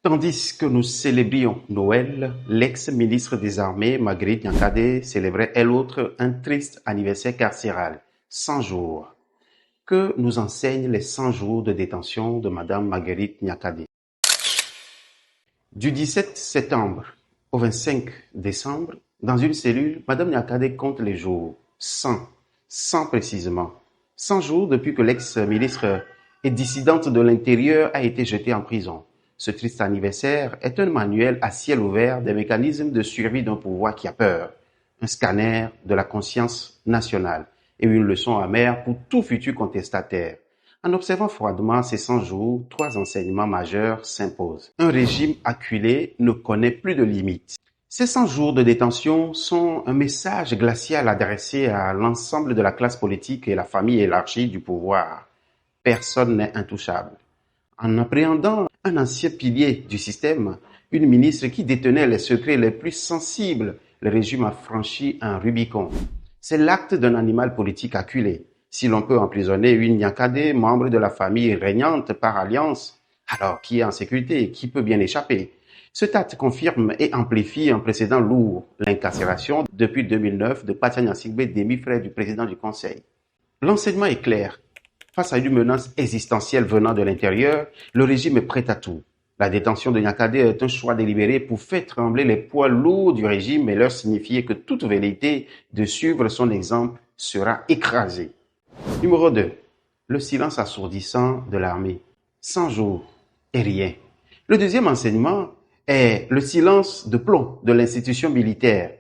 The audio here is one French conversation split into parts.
Tandis que nous célébrions Noël, l'ex-ministre des Armées, Marguerite Niakhaté, célébrait elle autre un triste anniversaire carcéral, 100 jours. Que nous enseignent les 100 jours de détention de Madame Marguerite Niakhaté? Du 17 septembre au 25 décembre, dans une cellule, Madame Niakhaté compte les jours. 100 précisément. 100 jours depuis que l'ex-ministre et dissidente de l'Intérieur a été jetée en prison. Ce triste anniversaire est un manuel à ciel ouvert des mécanismes de survie d'un pouvoir qui a peur, un scanner de la conscience nationale et une leçon amère pour tout futur contestataire. En observant froidement ces 100 jours, 3 enseignements majeurs s'imposent. Un régime acculé ne connaît plus de limites. Ces 100 jours de détention sont un message glacial adressé à l'ensemble de la classe politique et la famille élargie du pouvoir. Personne n'est intouchable. En appréhendant un ancien pilier du système, une ministre qui détenait les secrets les plus sensibles, le régime a franchi un Rubicon. C'est l'acte d'un animal politique acculé. Si l'on peut emprisonner une Niakhaté, membre de la famille régnante par alliance, alors qui est en sécurité, qui peut bien échapper? Cet acte confirme et amplifie un précédent lourd, l'incarcération depuis 2009 de Patia Gnassingbé, demi-frère du président du Conseil. L'enseignement est clair. Face à une menace existentielle venant de l'intérieur, le régime est prêt à tout. La détention de Niakhaté est un choix délibéré pour faire trembler les poids lourds du régime et leur signifier que toute velléité de suivre son exemple sera écrasée. Numéro 2. Le silence assourdissant de l'armée. 100 jours et rien. Le deuxième enseignement est le silence de plomb de l'institution militaire.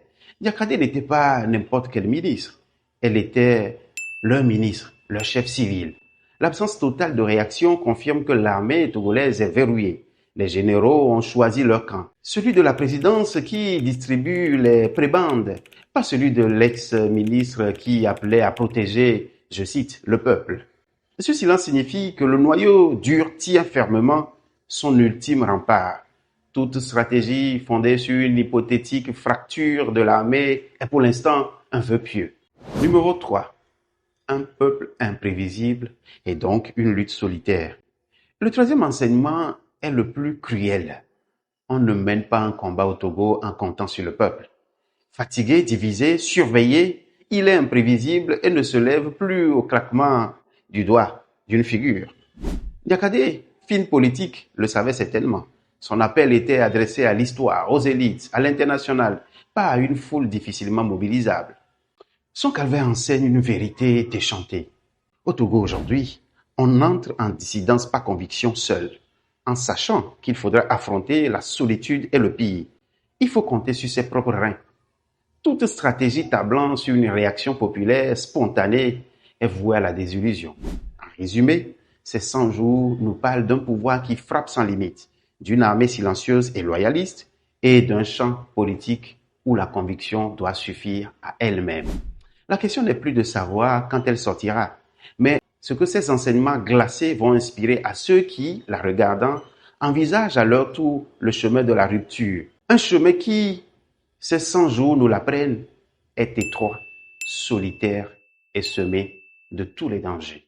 Niakhaté n'était pas n'importe quel ministre. Elle était leur ministre, leur chef civil. L'absence totale de réaction confirme que l'armée togolaise est verrouillée. Les généraux ont choisi leur camp. Celui de la présidence qui distribue les prébendes, pas celui de l'ex-ministre qui appelait à protéger, je cite, le peuple. Ce silence signifie que le noyau dur tient fermement son ultime rempart. Toute stratégie fondée sur une hypothétique fracture de l'armée est pour l'instant un vœu pieux. Numéro 3. Un peuple imprévisible et donc une lutte solitaire. Le troisième enseignement est le plus cruel. On ne mène pas un combat au Togo en comptant sur le peuple. Fatigué, divisé, surveillé, il est imprévisible et ne se lève plus au claquement du doigt d'une figure. Niakhaté, fine politique, le savait certainement. Son appel était adressé à l'histoire, aux élites, à l'international, pas à une foule difficilement mobilisable. Son calvaire enseigne une vérité déchantée. Au Togo aujourd'hui, on entre en dissidence par conviction seul, en sachant qu'il faudra affronter la solitude et le pire. Il faut compter sur ses propres reins. Toute stratégie tablant sur une réaction populaire spontanée est vouée à la désillusion. En résumé, ces 100 jours nous parlent d'un pouvoir qui frappe sans limite, d'une armée silencieuse et loyaliste, et d'un champ politique où la conviction doit suffire à elle-même. La question n'est plus de savoir quand elle sortira, mais ce que ces enseignements glacés vont inspirer à ceux qui, la regardant, envisagent à leur tour le chemin de la rupture. Un chemin qui, ces 100 jours nous l'apprennent, est étroit, solitaire et semé de tous les dangers.